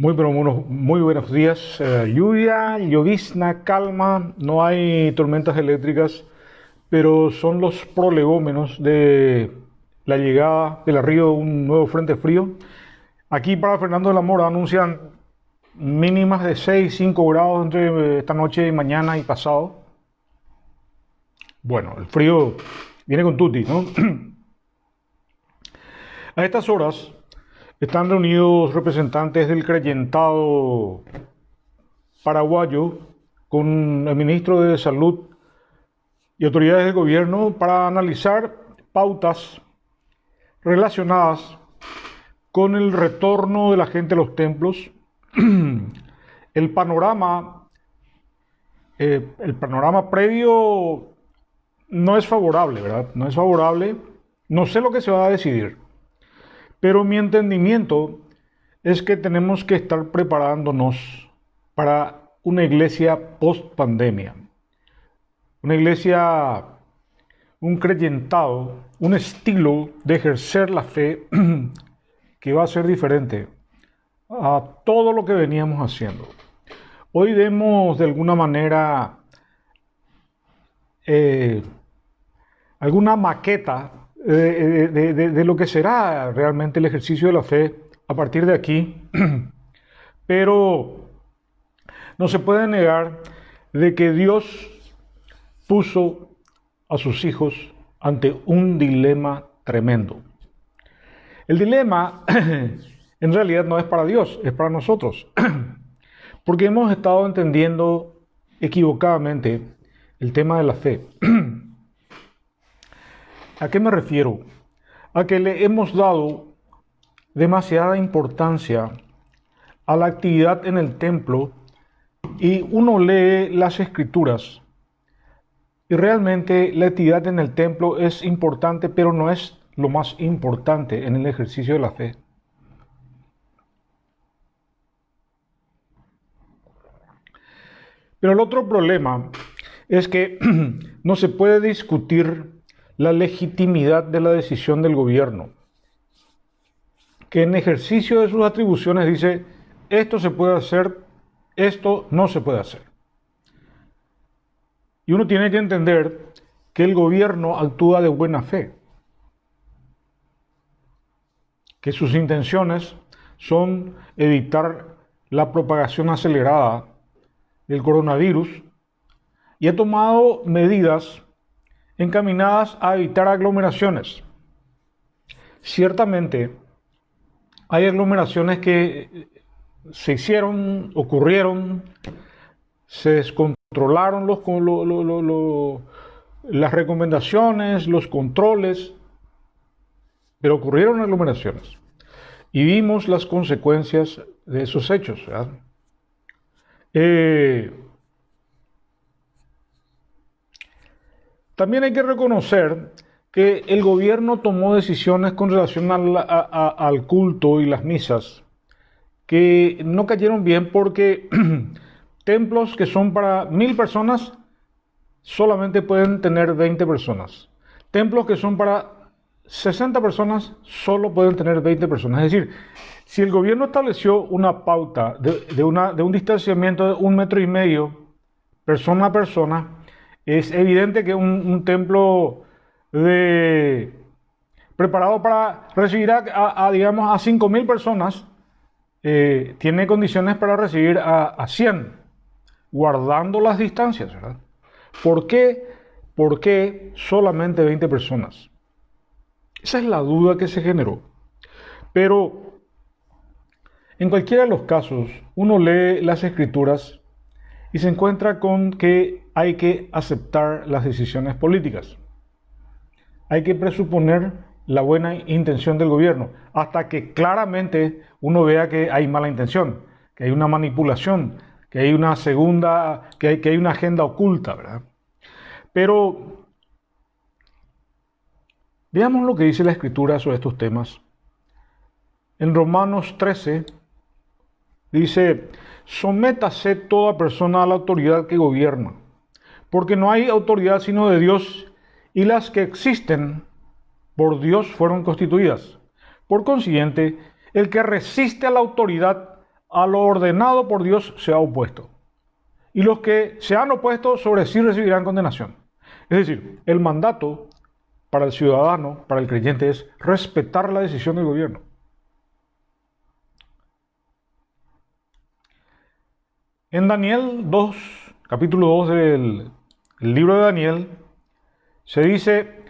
Muy buenos días. Lluvia, llovizna, calma, no hay tormentas eléctricas, pero son los prolegómenos de la llegada del arribo de un nuevo frente frío. Aquí para Fernando de la Mora anuncian mínimas de 6, 5 grados entre esta noche y mañana y pasado. Bueno, el frío viene con tutti, ¿no? A estas horas están reunidos representantes del creyentado paraguayo con el ministro de Salud y autoridades del gobierno para analizar pautas relacionadas con el retorno de la gente a los templos. El panorama previo no es favorable, ¿verdad? No es favorable. No sé lo que se va a decidir, pero mi entendimiento es que tenemos que estar preparándonos para una iglesia post pandemia. Una iglesia, un creyentado, un estilo de ejercer la fe que va a ser diferente a todo lo que veníamos haciendo. Hoy vemos de alguna manera alguna maqueta de lo que será realmente el ejercicio de la fe a partir de aquí, pero no se puede negar de que Dios puso a sus hijos ante un dilema tremendo. El dilema en realidad no es para Dios, es para nosotros, porque hemos estado entendiendo equivocadamente el tema de la fe. ¿A qué me refiero? A que le hemos dado demasiada importancia a la actividad en el templo y uno lee las escrituras y realmente la actividad en el templo es importante, pero no es lo más importante en el ejercicio de la fe. Pero el otro problema es que no se puede discutir la legitimidad de la decisión del gobierno, que en ejercicio de sus atribuciones dice, esto se puede hacer, esto no se puede hacer. Y uno tiene que entender que el gobierno actúa de buena fe, que sus intenciones son evitar la propagación acelerada del coronavirus y ha tomado medidas encaminadas a evitar aglomeraciones. Ciertamente, hay aglomeraciones que se hicieron, ocurrieron, se descontrolaron las recomendaciones, los controles, pero ocurrieron aglomeraciones. Y vimos las consecuencias de esos hechos, ¿verdad? También hay que reconocer que el gobierno tomó decisiones con relación al culto y las misas que no cayeron bien porque templos que son para 1000 personas solamente pueden tener 20 personas. Templos que son para 60 personas solo pueden tener 20 personas. Es decir, si el gobierno estableció una pauta de un distanciamiento de 1,5 metros persona a persona, es evidente que un templo preparado para recibir digamos, a 5.000 personas tiene condiciones para recibir a 100, guardando las distancias, ¿verdad? ¿Por qué? ¿Por qué solamente 20 personas? Esa es la duda que se generó. Pero en cualquiera de los casos, uno lee las escrituras y se encuentra con que hay que aceptar las decisiones políticas. Hay que presuponer la buena intención del gobierno, hasta que claramente uno vea que hay mala intención, que hay una manipulación, que hay una que hay una agenda oculta, ¿verdad? Pero veamos lo que dice la Escritura sobre estos temas. En Romanos 13 dice, sométase toda persona a la autoridad que gobierna, porque no hay autoridad sino de Dios, y las que existen por Dios fueron constituidas. Por consiguiente, el que resiste a la autoridad a lo ordenado por Dios se ha opuesto. Y los que se han opuesto sobre sí recibirán condenación. Es decir, el mandato para el ciudadano, para el creyente, es respetar la decisión del gobierno. En Daniel 2, capítulo 2 del libro de Daniel, se dice,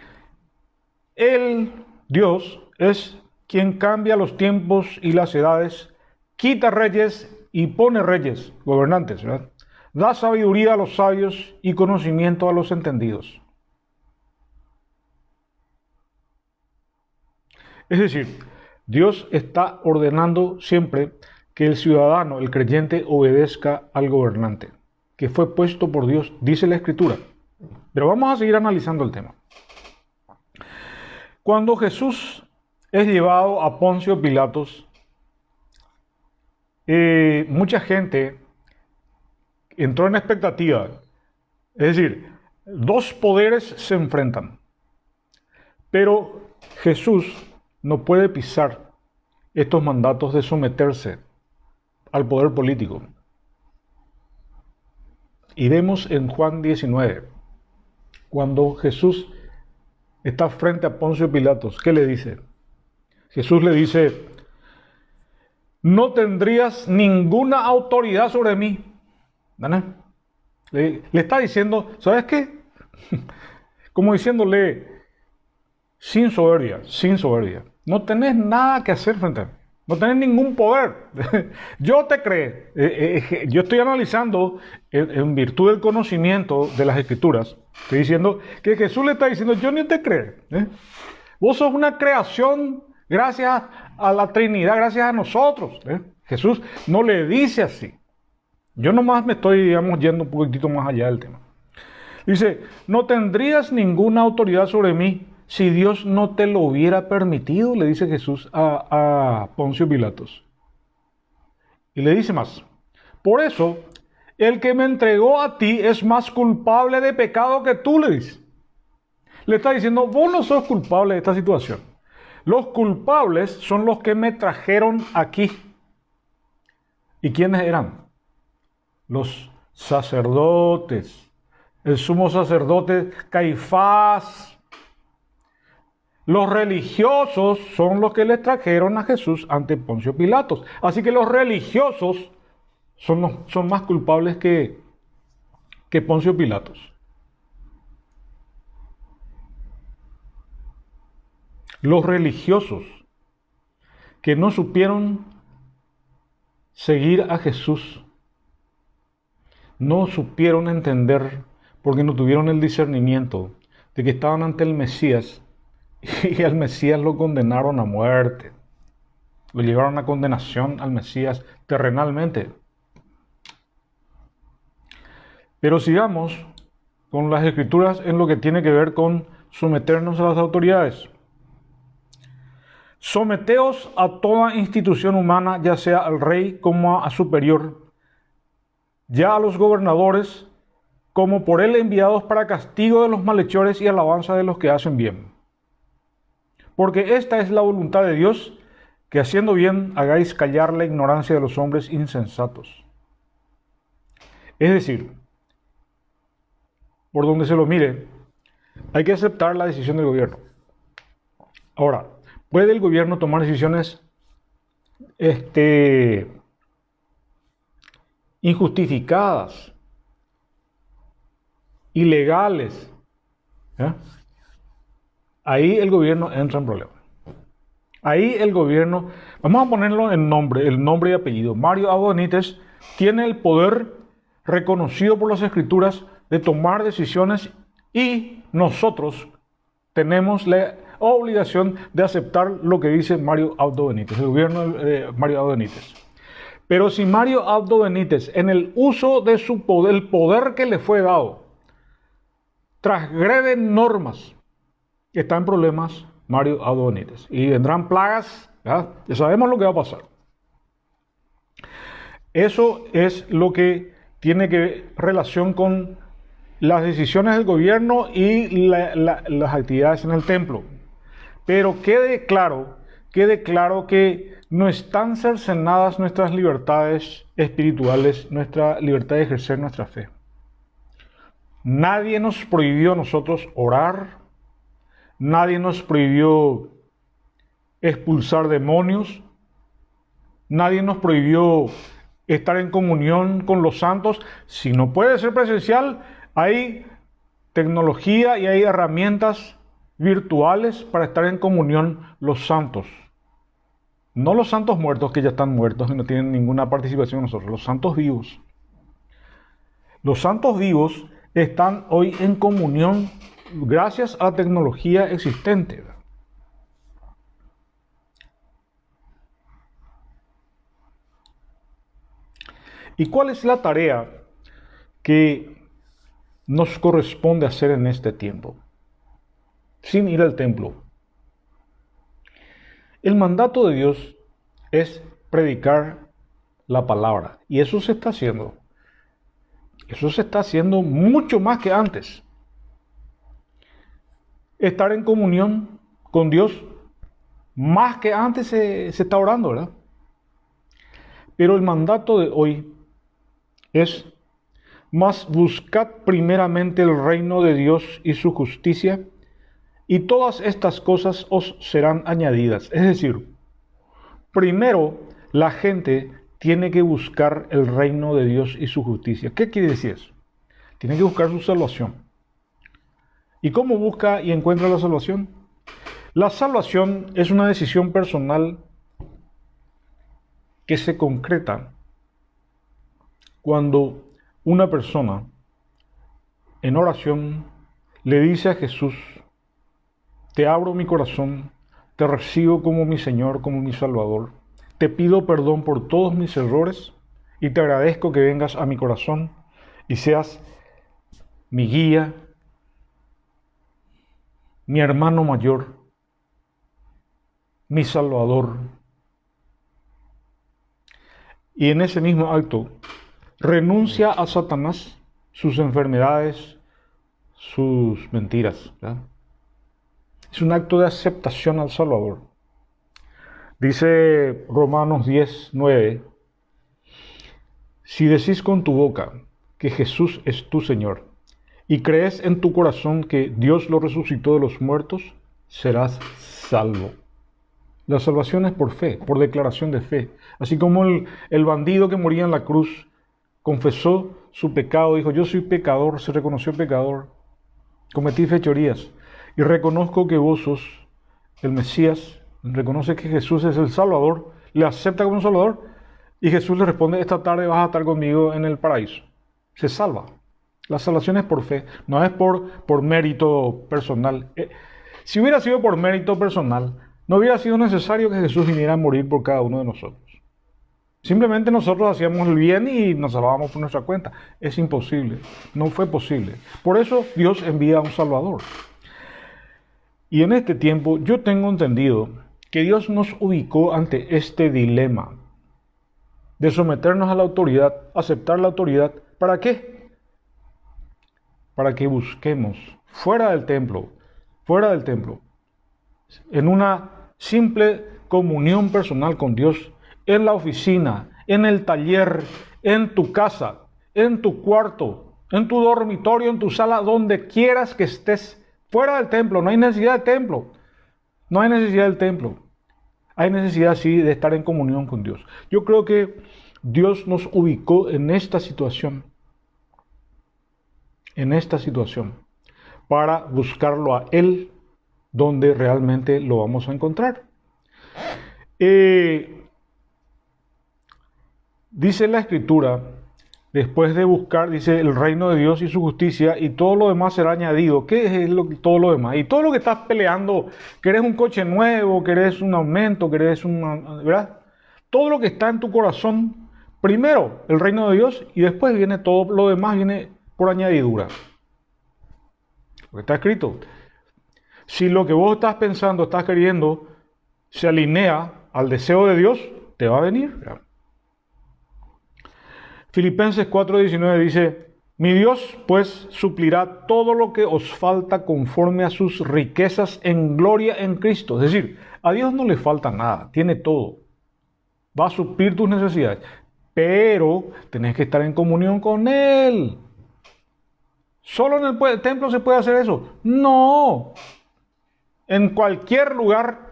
Dios, es quien cambia los tiempos y las edades, quita reyes y pone reyes, gobernantes, ¿verdad? Da sabiduría a los sabios y conocimiento a los entendidos. Es decir, Dios está ordenando siempre que el ciudadano, el creyente, obedezca al gobernante, que fue puesto por Dios, dice la Escritura. Pero vamos a seguir analizando el tema. Cuando Jesús es llevado a Poncio Pilatos, mucha gente entró en expectativa. Es decir, dos poderes se enfrentan. Pero Jesús no puede pisar estos mandatos de someterse al poder político. Y vemos en Juan 19, cuando Jesús está frente a Poncio Pilatos, ¿qué le dice? Jesús le dice, no tendrías ninguna autoridad sobre mí. ¿Vale? Le está diciendo, ¿sabes qué? Como diciéndole, sin soberbia, no tenés nada que hacer frente a mí. No tenés ningún poder. Yo te creé. Yo estoy analizando en virtud del conocimiento de las Escrituras. Estoy diciendo que Jesús le está diciendo, yo ni te creo. Vos sos una creación gracias a la Trinidad, gracias a nosotros. Jesús no le dice así. Yo nomás me estoy, digamos, yendo un poquitito más allá del tema. Dice, no tendrías ninguna autoridad sobre mí si Dios no te lo hubiera permitido, le dice Jesús a Poncio Pilatos. Y le dice más, por eso, el que me entregó a ti es más culpable de pecado que tú, le dice. Le está diciendo, vos no sos culpable de esta situación. Los culpables son los que me trajeron aquí. ¿Y quiénes eran? Los sacerdotes. El sumo sacerdote Caifás. Los religiosos son los que le trajeron a Jesús ante Poncio Pilatos. Así que los religiosos son más culpables que Poncio Pilatos. Los religiosos que no supieron seguir a Jesús, no supieron entender porque no tuvieron el discernimiento de que estaban ante el Mesías. Y al Mesías lo condenaron a muerte. Lo llevaron a condenación al Mesías terrenalmente. Pero sigamos con las Escrituras en lo que tiene que ver con someternos a las autoridades. Someteos a toda institución humana, ya sea al rey como a superior, ya a los gobernadores como por él enviados para castigo de los malhechores y alabanza de los que hacen bien. Porque esta es la voluntad de Dios, que haciendo bien hagáis callar la ignorancia de los hombres insensatos. Es decir, por donde se lo mire, hay que aceptar la decisión del gobierno. Ahora, ¿puede el gobierno tomar decisiones injustificadas, ilegales? Ahí el gobierno entra en problemas. Ahí el gobierno, vamos a ponerlo en nombre, el nombre y apellido. Mario Abdo Benítez tiene el poder reconocido por las Escrituras de tomar decisiones y nosotros tenemos la obligación de aceptar lo que dice Mario Abdo Benítez, el gobierno de Mario Abdo Benítez. Pero si Mario Abdo Benítez, en el uso de su poder, el poder que le fue dado, transgrede normas, está en problemas Mario Abdo Benítez. Y vendrán plagas, ¿verdad? Ya sabemos lo que va a pasar. Eso es lo que tiene relación con las decisiones del gobierno y las actividades en el templo. Pero quede claro que no están cercenadas nuestras libertades espirituales, nuestra libertad de ejercer nuestra fe. Nadie nos prohibió a nosotros orar, nadie nos prohibió expulsar demonios, nadie nos prohibió estar en comunión con los santos. Si no puede ser presencial, hay tecnología y hay herramientas virtuales para estar en comunión los santos. No los santos muertos que ya están muertos y no tienen ninguna participación en nosotros, los santos vivos. Los santos vivos están hoy en comunión gracias a la tecnología existente. ¿Y cuál es la tarea que nos corresponde hacer en este tiempo? Sin ir al templo. El mandato de Dios es predicar la palabra. Y eso se está haciendo. Eso se está haciendo mucho más que antes. Estar en comunión con Dios, más que antes se está orando, ¿verdad? Pero el mandato de hoy es: mas buscad primeramente el reino de Dios y su justicia, y todas estas cosas os serán añadidas. Es decir, primero la gente tiene que buscar el reino de Dios y su justicia. ¿Qué quiere decir eso? Tiene que buscar su salvación. ¿Y cómo busca y encuentra la salvación? La salvación es una decisión personal que se concreta cuando una persona en oración le dice a Jesús: te abro mi corazón, te recibo como mi Señor, como mi Salvador, te pido perdón por todos mis errores y te agradezco que vengas a mi corazón y seas mi guía, mi hermano mayor, mi Salvador. Y en ese mismo acto renuncia a Satanás, sus enfermedades, sus mentiras, ¿verdad? Es un acto de aceptación al Salvador. Dice Romanos 10:9: si decís con tu boca que Jesús es tu Señor y crees en tu corazón que Dios lo resucitó de los muertos, serás salvo. La salvación es por fe, por declaración de fe. Así como el bandido que moría en la cruz confesó su pecado, dijo: yo soy pecador, se reconoció pecador, cometí fechorías y reconozco que vos sos el Mesías, reconoce que Jesús es el Salvador, le acepta como Salvador y Jesús le responde: esta tarde vas a estar conmigo en el paraíso. Se salva. La salvación es por fe, no es por mérito personal. Si hubiera sido por mérito personal, no hubiera sido necesario que Jesús viniera a morir por cada uno de nosotros. Simplemente nosotros hacíamos el bien y nos salvábamos por nuestra cuenta. Es imposible, no fue posible. Por eso Dios envía a un Salvador. Y en este tiempo yo tengo entendido que Dios nos ubicó ante este dilema de someternos a la autoridad, aceptar la autoridad. ¿Para qué? Para que busquemos fuera del templo, en una simple comunión personal con Dios, en la oficina, en el taller, en tu casa, en tu cuarto, en tu dormitorio, en tu sala, donde quieras que estés. Fuera del templo, no hay necesidad de templo. No hay necesidad del templo. Hay necesidad, sí, de estar en comunión con Dios. Yo creo que Dios nos ubicó en esta situación. Para buscarlo a Él, donde realmente lo vamos a encontrar. Dice la Escritura, después de buscar, dice, el reino de Dios y su justicia, y todo lo demás será añadido. ¿Qué es todo lo demás? Y todo lo que estás peleando, querés un coche nuevo, querés un aumento, querés ¿verdad? Todo lo que está en tu corazón, primero el reino de Dios, y después viene todo lo demás, viene por añadidura. Lo que está escrito. Si lo que vos estás pensando, estás queriendo, se alinea al deseo de Dios, te va a venir. Filipenses 4:19 dice: mi Dios pues suplirá todo lo que os falta conforme a sus riquezas en gloria en Cristo. Es decir, a Dios no le falta nada, tiene todo. va a suplir tus necesidades, pero tenés que estar en comunión con Él. ¿Solo en el templo se puede hacer eso? No. En cualquier lugar.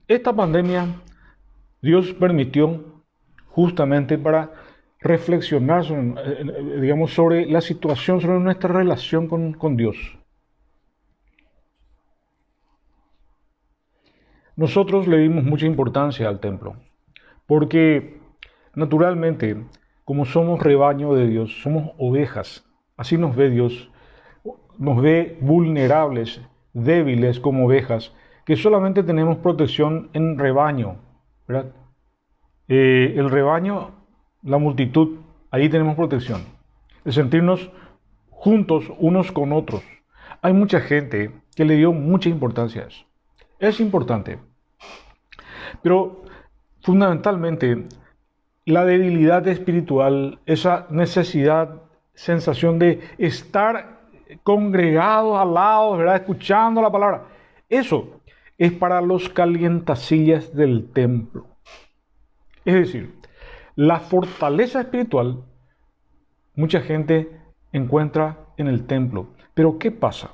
Esta pandemia Dios permitió justamente para reflexionar sobre, digamos, sobre la situación, sobre nuestra relación con Dios. Nosotros le dimos mucha importancia al templo, porque naturalmente, como somos rebaño de Dios, somos ovejas, así nos ve Dios, nos ve vulnerables, débiles como ovejas, que solamente tenemos protección en rebaño, ¿verdad? El rebaño, la multitud, ahí tenemos protección. El sentirnos juntos unos con otros. Hay mucha gente que le dio mucha importancia a eso. Es importante. Pero fundamentalmente, la debilidad espiritual, esa necesidad, sensación de estar congregados al lado, ¿verdad? Escuchando la palabra, eso es para los calientasillas del templo. Es decir, la fortaleza espiritual, mucha gente encuentra en el templo. Pero ¿qué pasa?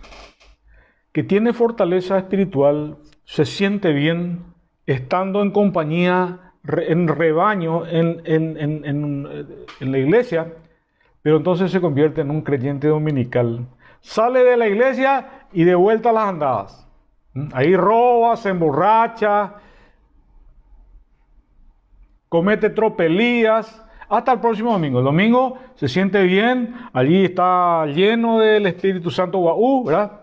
Que tiene fortaleza espiritual, se siente bien, estando en compañía, en rebaño, en la iglesia, pero entonces se convierte en un creyente dominical. Sale de la iglesia y de vuelta a las andadas. Ahí roba, se emborracha, comete tropelías, hasta el próximo domingo. El domingo se siente bien, allí está lleno del Espíritu Santo, ¿verdad?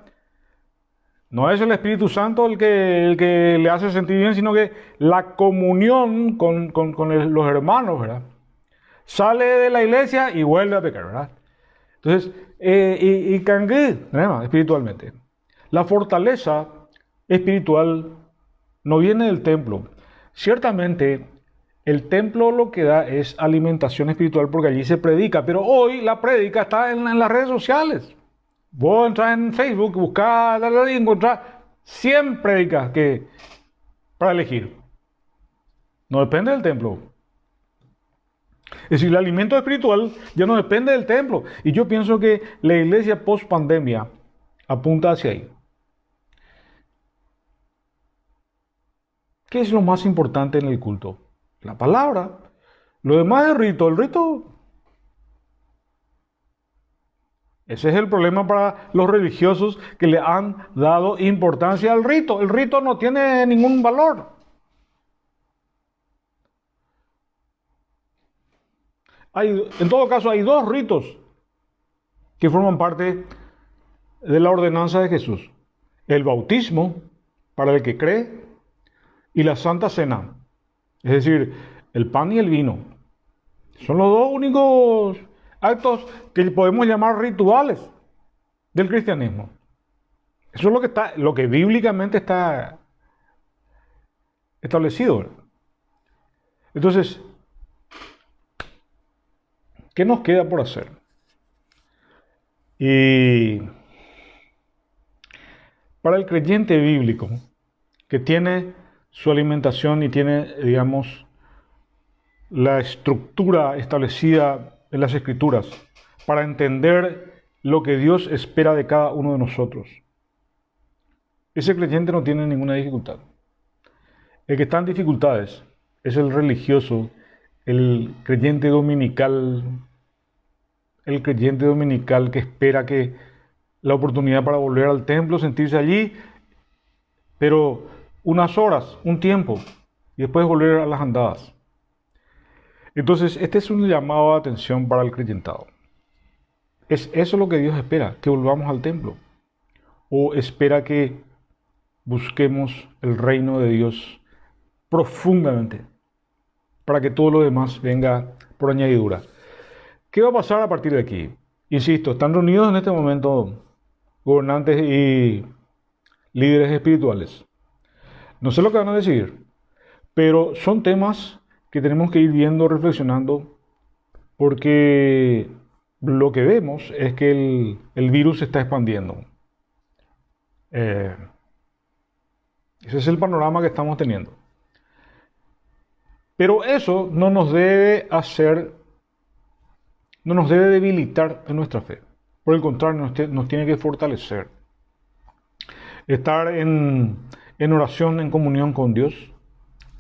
No es el Espíritu Santo el que le hace sentir bien, sino que la comunión con los hermanos, ¿verdad? Sale de la iglesia y vuelve a pecar, ¿verdad? Entonces, y cangué, espiritualmente. La fortaleza espiritual no viene del templo. Ciertamente, el templo lo que da es alimentación espiritual porque allí se predica, pero hoy la prédica está en las redes sociales. Vos entras en Facebook, buscás y encontrás 100 prédicas para elegir. No depende del templo. Es decir, el alimento espiritual ya no depende del templo. Y yo pienso que la iglesia post pandemia apunta hacia ahí. ¿Qué es lo más importante en el culto? La palabra. Lo demás es rito. El rito. Ese es el problema para los religiosos que le han dado importancia al rito. El rito no tiene ningún valor. En todo caso, hay dos ritos que forman parte de la ordenanza de Jesús. El bautismo, para el que cree, y la Santa Cena. Es decir, el pan y el vino. Son los dos únicos actos que podemos llamar rituales del cristianismo. Eso es lo que bíblicamente está establecido. Entonces, ¿qué nos queda por hacer? Y para el creyente bíblico, que tiene su alimentación y tiene, digamos, la estructura establecida en las Escrituras, para entender lo que Dios espera de cada uno de nosotros, ese creyente no tiene ninguna dificultad. El que está en dificultades es el religioso, el creyente dominical que espera que la oportunidad para volver al templo, sentirse allí, pero unas horas, un tiempo, y después volver a las andadas. Entonces, este es un llamado de atención para el creyentado. ¿Es eso lo que Dios espera? ¿Que volvamos al templo? ¿O espera que busquemos el reino de Dios profundamente para que todo lo demás venga por añadidura? ¿Qué va a pasar a partir de aquí? Insisto, están reunidos en este momento gobernantes y líderes espirituales. No sé lo que van a decidir, pero son temas que tenemos que ir viendo, reflexionando porque lo que vemos es que el virus se está expandiendo. Ese es el panorama que estamos teniendo. Pero eso no nos debe debilitar en nuestra fe. Por el contrario, nos tiene que fortalecer. Estar en oración, en comunión con Dios,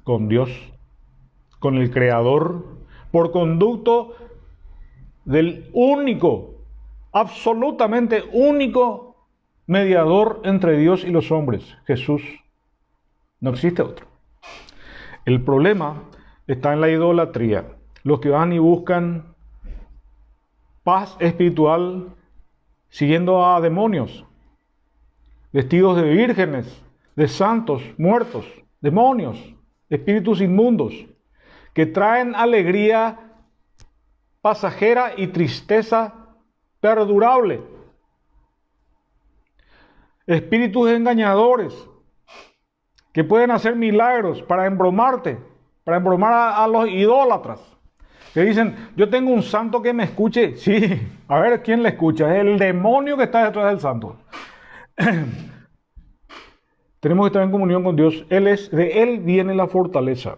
con el Creador, por conducto del único, absolutamente único mediador entre Dios y los hombres, Jesús. No existe otro. El problema está en la idolatría. Los que van y buscan paz espiritual siguiendo a demonios, vestidos de vírgenes, de santos, muertos, demonios, espíritus inmundos, que traen alegría pasajera y tristeza perdurable. Espíritus engañadores, que pueden hacer milagros para embromarte, para embromar a los idólatras. Que dicen, yo tengo un santo que me escuche. Sí, a ver quién le escucha. Es el demonio que está detrás del santo. Tenemos que estar en comunión con Dios. De Él viene la fortaleza.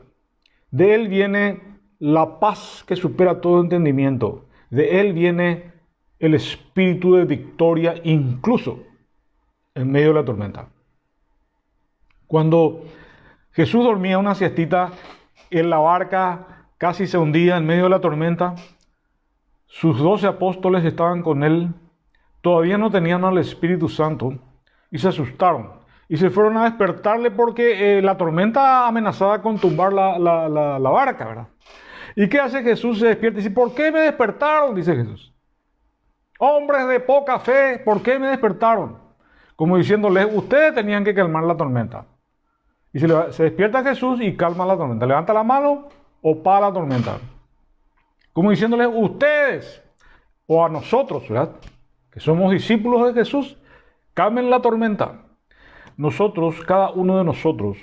De Él viene la paz que supera todo entendimiento. De Él viene el espíritu de victoria, incluso en medio de la tormenta. Cuando Jesús dormía una siestita en la barca, casi se hundía en medio de la tormenta, sus 12 apóstoles estaban con él, todavía no tenían al Espíritu Santo y se asustaron y se fueron a despertarle porque la tormenta amenazaba con tumbar la barca, ¿verdad? ¿Y qué hace Jesús? Se despierta y dice, ¿por qué me despertaron? Dice Jesús. Hombres de poca fe, ¿por qué me despertaron? Como diciéndoles, ustedes tenían que calmar la tormenta. Y se despierta Jesús y calma la tormenta. Levanta la mano o para la tormenta. Como diciéndoles, ustedes o a nosotros, ¿verdad?, que somos discípulos de Jesús, calmen la tormenta. Nosotros, cada uno de nosotros,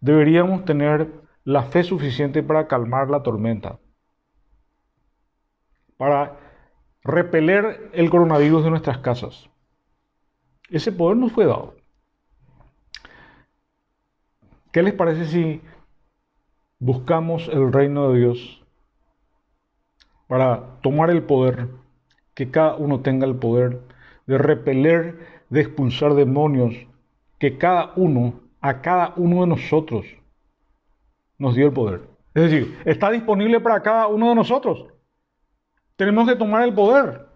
deberíamos tener la fe suficiente para calmar la tormenta, para repeler el coronavirus de nuestras casas. Ese poder nos fue dado. ¿Qué les parece si buscamos el reino de Dios para tomar el poder, que cada uno tenga el poder de repeler, de expulsar demonios, que a cada uno de nosotros nos dio el poder? Es decir, está disponible para cada uno de nosotros. Tenemos que tomar el poder.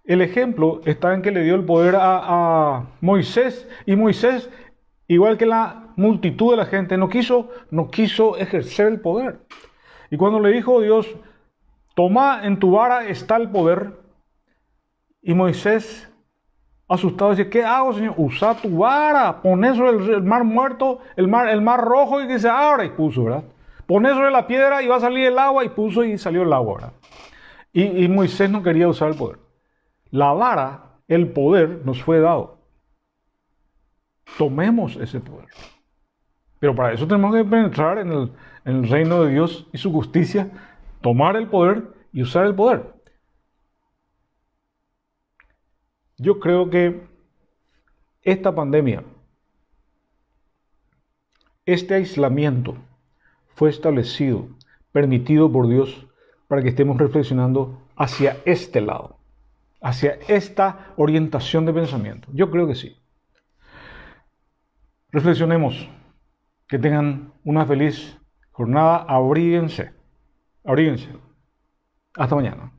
El ejemplo está en que le dio el poder a Moisés, y Moisés, igual que la multitud de la gente, no quiso ejercer el poder. Y cuando le dijo Dios, toma, en tu vara está el poder, y Moisés, asustado, dice, ¿qué hago, Señor? Usa tu vara, poné sobre el mar muerto, el mar rojo, y que se abra, y puso, ¿verdad? Poné sobre la piedra y va a salir el agua, y puso y salió el agua, ¿verdad? Y Moisés no quería usar el poder. La vara, el poder, nos fue dado. Tomemos ese poder. Pero para eso tenemos que penetrar en el reino de Dios y su justicia, tomar el poder y usar el poder. Yo creo que esta pandemia, este aislamiento, fue establecido, permitido por Dios, para que estemos reflexionando hacia este lado, hacia esta orientación de pensamiento. Yo creo que sí. Reflexionemos. Que tengan una feliz jornada. Abríguense. Hasta mañana.